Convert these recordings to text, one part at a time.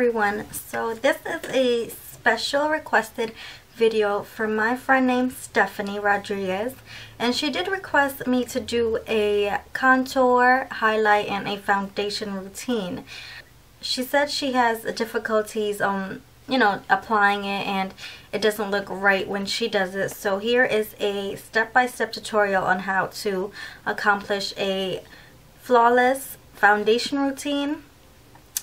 everyone. So this is a special requested video from my friend named Stephanie Rodriguez, and she did request me to do a contour, highlight, and a foundation routine. She said she has difficulties applying it, and it doesn't look right when she does it. So here is a step-by-step tutorial on how to accomplish a flawless foundation routine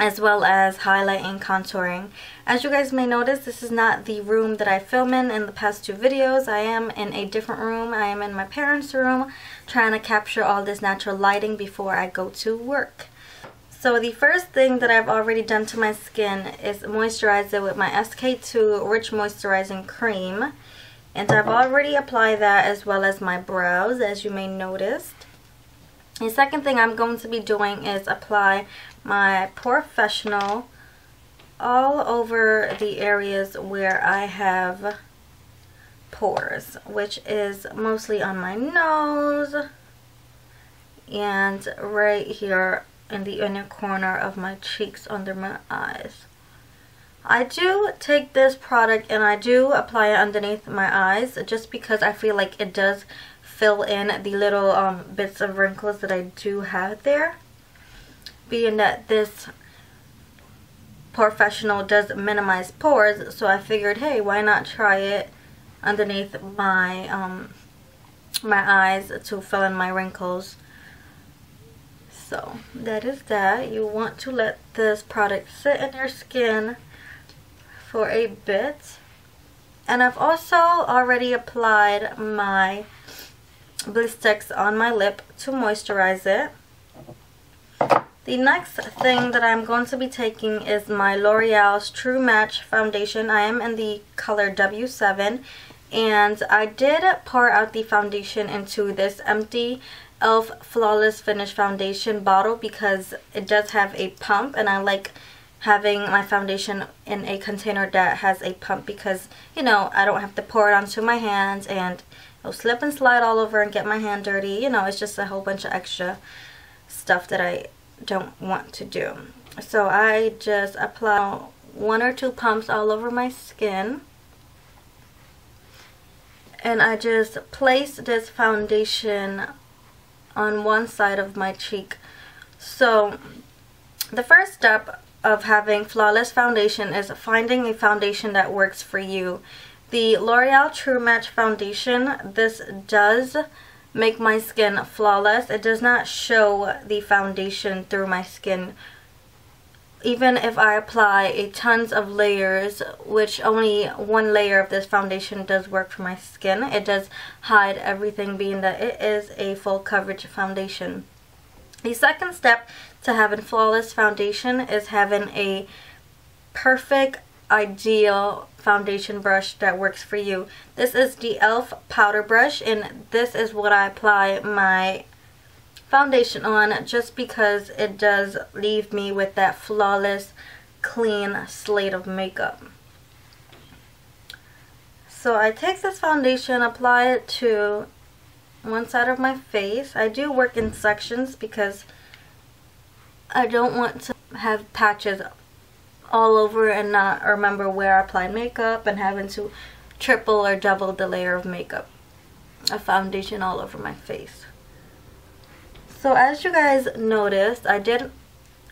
as well as highlight and contouring. As you guys may notice, this is not the room that I film in the past two videos. I am in a different room. I am in my parents' room trying to capture all this natural lighting before I go to work. So the first thing that I've already done to my skin is moisturize it with my SK2 Rich Moisturizing Cream. And I've already applied that as well as my brows, as you may notice. The second thing I'm going to be doing is apply my Professional all over the areas where I have pores, which is mostly on my nose and right here in the inner corner of my cheeks under my eyes. I do take this product and I do apply it underneath my eyes just because I feel like it does fill in the little bits of wrinkles that I do have there. Being that this Professional does minimize pores, so I figured, hey, why not try it underneath my my eyes to fill in my wrinkles. So that is that. You want to let this product sit in your skin for a bit. And I've also already applied my Bliss Sticks on my lip to moisturize it. The next thing that I'm going to be taking is my L'Oreal's True Match Foundation. I am in the color W7, and I did pour out the foundation into this empty e.l.f. Flawless Finish Foundation bottle because it does have a pump, and I like having my foundation in a container that has a pump because, you know, I don't have to pour it onto my hands and it'll slip and slide all over and get my hand dirty. You know, it's just a whole bunch of extra stuff that I don't want to do. So I just apply one or two pumps all over my skin, and I just place this foundation on one side of my cheek. So the first step of having flawless foundation is finding a foundation that works for you. The L'Oreal True Match Foundation, this does make my skin flawless. It does not show the foundation through my skin. Even if I apply a tons of layers, which only one layer of this foundation does work for my skin, it does hide everything, being that it is a full coverage foundation. The second step to having flawless foundation is having a perfect, ideal foundation brush that works for you. This is the e.l.f. powder brush, and this is what I apply my foundation on just because it does leave me with that flawless, clean slate of makeup. So I take this foundation, apply it to one side of my face. I do work in sections because I don't want to have patches all over and not remember where I applied makeup and having to triple or double the layer of makeup, of foundation all over my face. So as you guys noticed, I did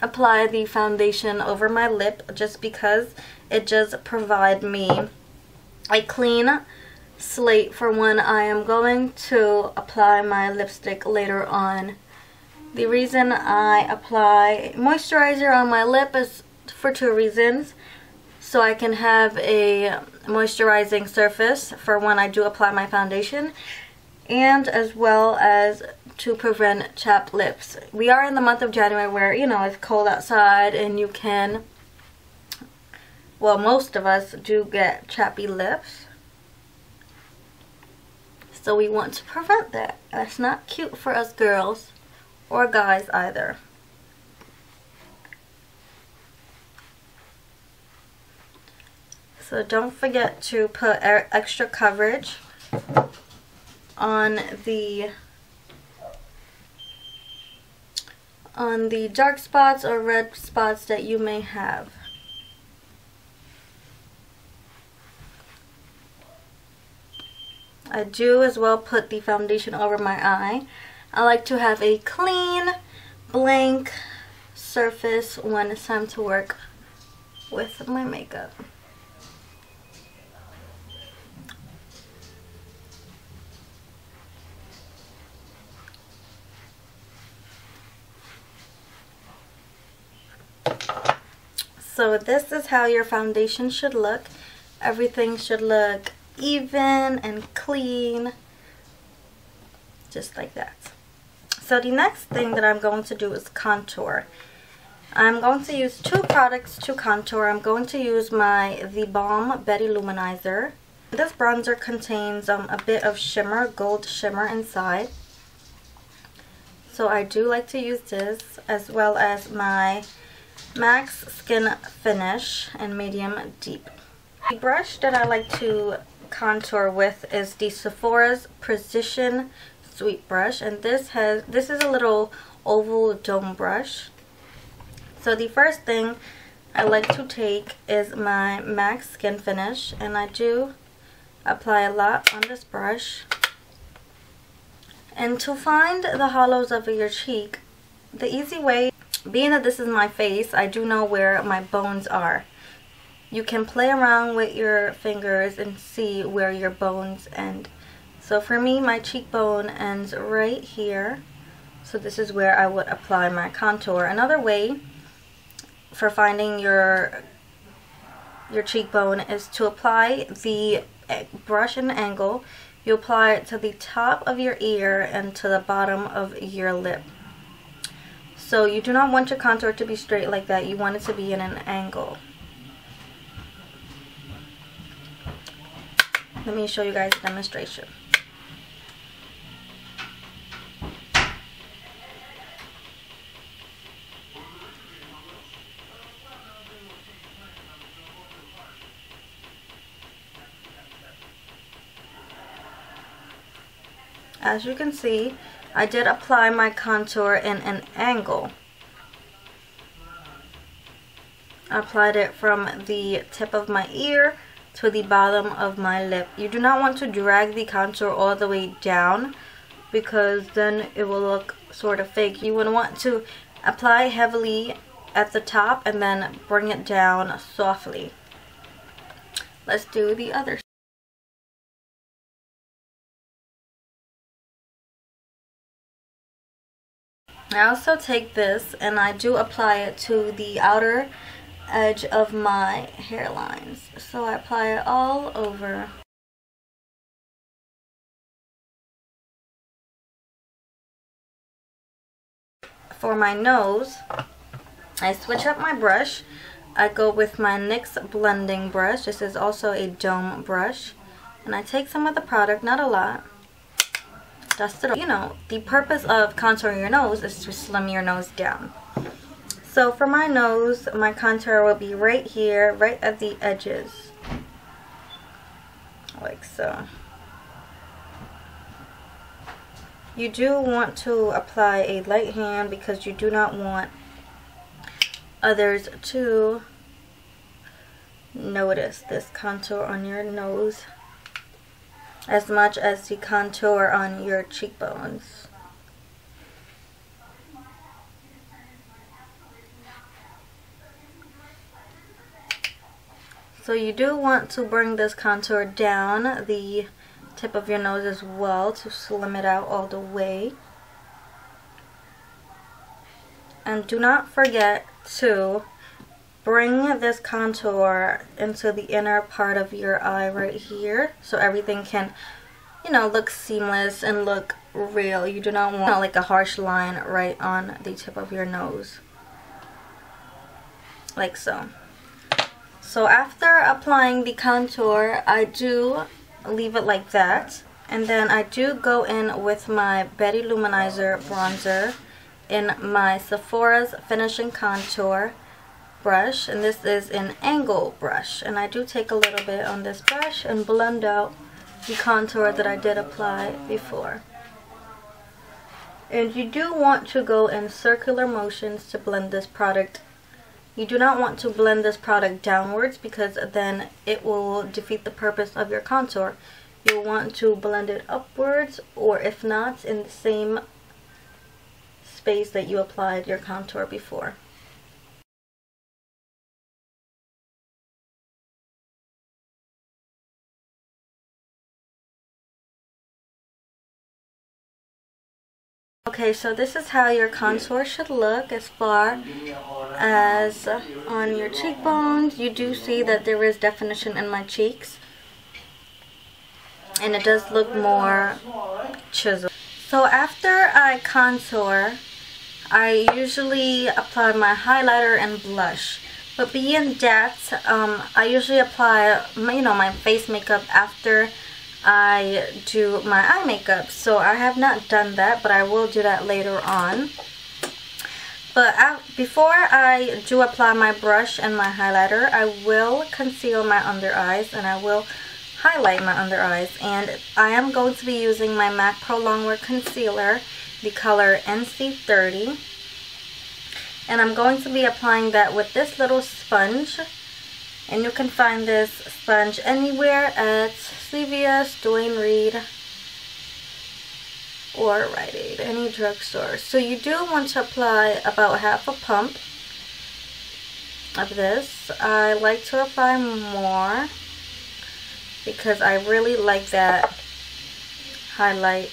apply the foundation over my lip just because it does provide me a clean slate for when I am going to apply my lipstick later on. The reason I apply moisturizer on my lip is for two reasons. So I can have a moisturizing surface for when I do apply my foundation, and as well as to prevent chapped lips. We are in the month of January where, you know, it's cold outside and you can, well, most of us do get chappy lips. So we want to prevent that. That's not cute for us girls or guys either. So don't forget to put extra coverage on the dark spots or red spots that you may have. I do as well put the foundation over my eye. I like to have a clean, blank surface when it's time to work with my makeup. So this is how your foundation should look. Everything should look even and clean, just like that. So the next thing that I'm going to do is contour. I'm going to use two products to contour. I'm going to use my The Balm Betty Luminizer. This bronzer contains a bit of shimmer, gold shimmer inside. So I do like to use this, as well as my Max Skin Finish in Medium Deep. The brush that I like to contour with is the Sephora's Precision Sweep Brush, and this is a little oval dome brush. So the first thing I like to take is my Max Skin Finish, and I do apply a lot on this brush. And to find the hollows of your cheek, the easy way, being that this is my face, I do know where my bones are. You can play around with your fingers and see where your bones end. So for me, my cheekbone ends right here. So this is where I would apply my contour. Another way for finding your cheekbone is to apply the brush at an angle. You apply it to the top of your ear and to the bottom of your lip. So you do not want your contour to be straight like that. You want it to be in an angle. Let me show you guys a demonstration. As you can see, I did apply my contour in an angle. I applied it from the tip of my ear to the bottom of my lip. You do not want to drag the contour all the way down, because then it will look sort of fake. You would want to apply heavily at the top and then bring it down softly. Let's do the other side. I also take this and I do apply it to the outer edge of my hairlines. So I apply it all over. For my nose, I switch up my brush. I go with my NYX blending brush. This is also a dome brush. And I take some of the product, not a lot. Dust it off. You know, the purpose of contouring your nose is to slim your nose down. So for my nose, my contour will be right here, right at the edges. Like so. You do want to apply a light hand because you do not want others to notice this contour on your nose as much as the contour on your cheekbones. So you do want to bring this contour down the tip of your nose as well to slim it out all the way. And do not forget to bring this contour into the inner part of your eye right here, so everything can, you know, look seamless and look real. You do not want like a harsh line right on the tip of your nose, like so. So after applying the contour, I do leave it like that, and then I do go in with my Betty Luminizer bronzer in my Sephora's Finishing Contour brush, and this is an angle brush, and I do take a little bit on this brush and blend out the contour that I did apply before. And you do want to go in circular motions to blend this product. You do not want to blend this product downwards because then it will defeat the purpose of your contour. you'll want to blend it upwards, or if not, in the same space that you applied your contour before. Okay, so this is how your contour should look as far as on your cheekbones. You do see that there is definition in my cheeks, and it does look more chiseled. So after I contour, I usually apply my highlighter and blush. But beyond that, I usually apply my face makeup after I do my eye makeup. So I have not done that, but I will do that later on. But before I do apply my brush and my highlighter, I will conceal my under eyes and I will highlight my under eyes. And I am going to be using my MAC Pro Longwear Concealer, the color NC30. And I'm going to be applying that with this little sponge. And you can find this sponge anywhere at CVS, Duane Reade, or Rite Aid, any drugstore. So you do want to apply about half a pump of this. I like to apply more because I really like that highlight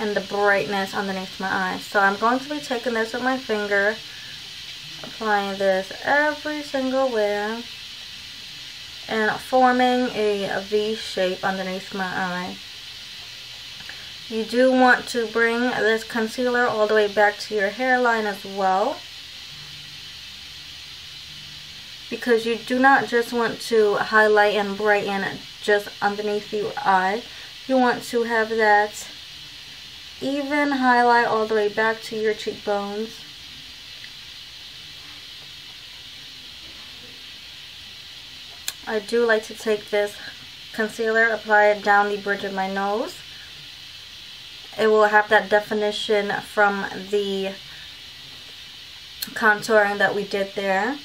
and the brightness underneath my eyes. So I'm going to be taking this with my finger, applying this every single where, and forming a V shape underneath my eye. You do want to bring this concealer all the way back to your hairline as well, because you do not just want to highlight and brighten just underneath your eye. You want to have that even highlight all the way back to your cheekbones. I do like to take this concealer, apply it down the bridge of my nose. It will have that definition from the contouring that we did there.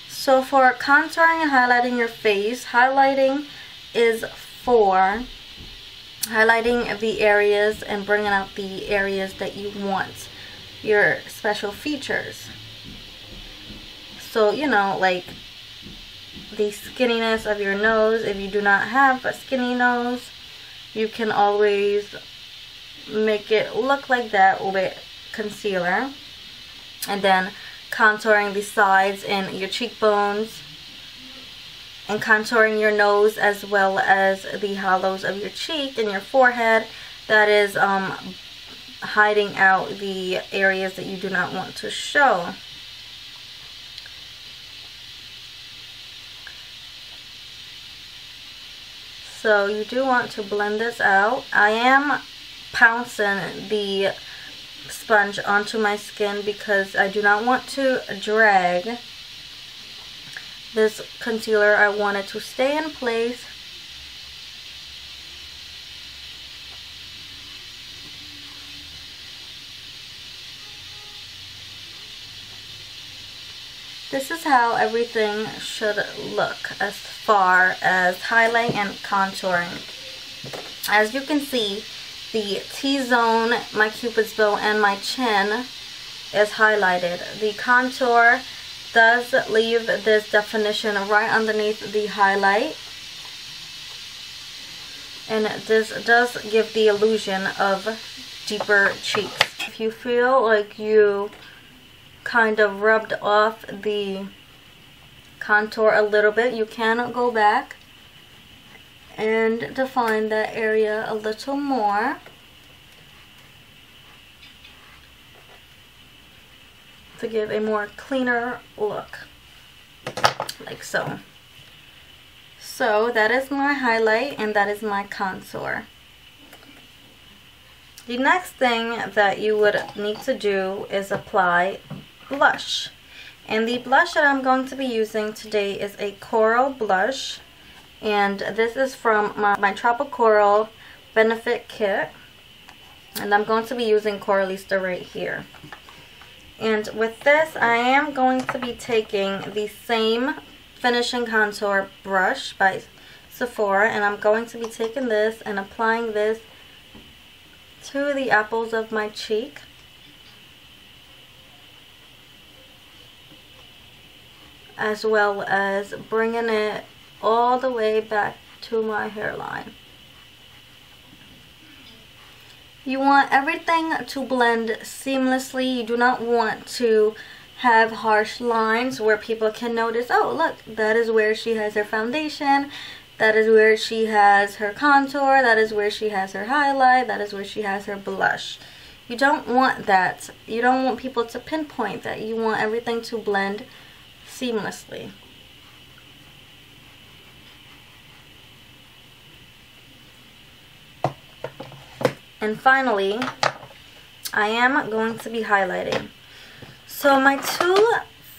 So for contouring and highlighting your face, highlighting is for highlighting the areas and bringing out the areas that you want your special features. So, like the skinniness of your nose. If you do not have a skinny nose, you can always make it look like that with concealer. And then contouring the sides and your cheekbones, and contouring your nose as well as the hollows of your cheek and your forehead. That is hiding out the areas that you do not want to show. So you do want to blend this out. I am pouncing the sponge onto my skin because I do not want to drag this concealer. I want it to stay in place. This is how everything should look as far as highlight and contouring. As you can see, the T-zone, my cupid's bow, and my chin is highlighted. The contour does leave this definition right underneath the highlight, and this does give the illusion of deeper cheeks. If you feel like you kind of rubbed off the contour a little bit, you can go back and define that area a little more to give a more cleaner look, like so. So that is my highlight and that is my contour. The next thing that you would need to do is apply blush. And the blush that I'm going to be using today is a coral blush, and this is from my Tropical Coral Benefit Kit, and I'm going to be using Coralista right here. And with this, I am going to be taking the same finishing contour brush by Sephora, and I'm going to be taking this and applying this to the apples of my cheek. As well as bringing it all the way back to my hairline. You want everything to blend seamlessly. You do not want to have harsh lines where people can notice, oh look, that is where she has her foundation, that is where she has her contour, that is where she has her highlight, that is where she has her blush. You don't want that. You don't want people to pinpoint that. You want everything to blend seamlessly. And finally, I am going to be highlighting. So my two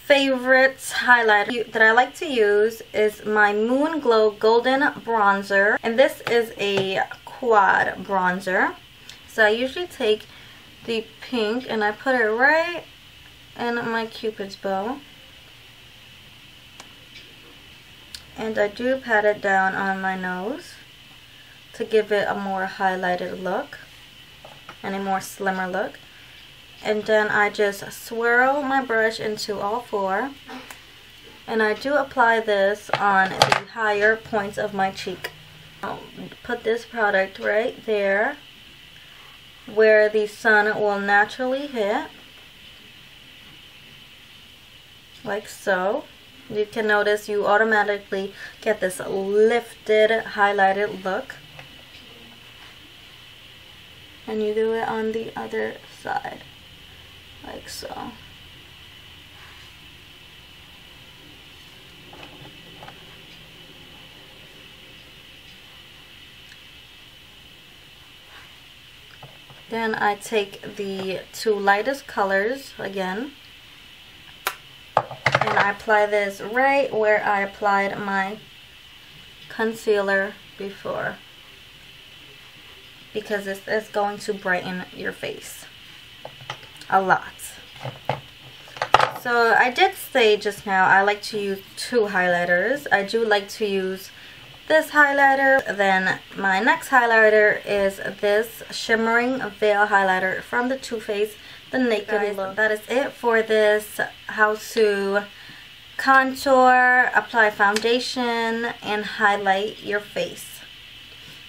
favorite highlighter that I like to use is my Moon Glow Golden Bronzer. And this is a quad bronzer. So I usually take the pink and I put it right in my Cupid's bow. And I do pat it down on my nose to give it a more highlighted look and a more slimmer look. And then I just swirl my brush into all four, and I do apply this on the higher points of my cheek. I'll put this product right there where the sun will naturally hit, like so. You can notice you automatically get this lifted, highlighted look. And you do it on the other side, like so. Then I take the two lightest colors again, and I apply this right where I applied my concealer before, because this is going to brighten your face a lot. So I did say just now I like to use two highlighters. I do like to use this highlighter. Then my next highlighter is this Shimmering Veil highlighter from the Too Faced, the Naked Look. That is it for this how to contour, apply foundation, and highlight your face.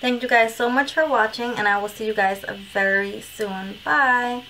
Thank you guys so much for watching, and I will see you guys very soon. Bye!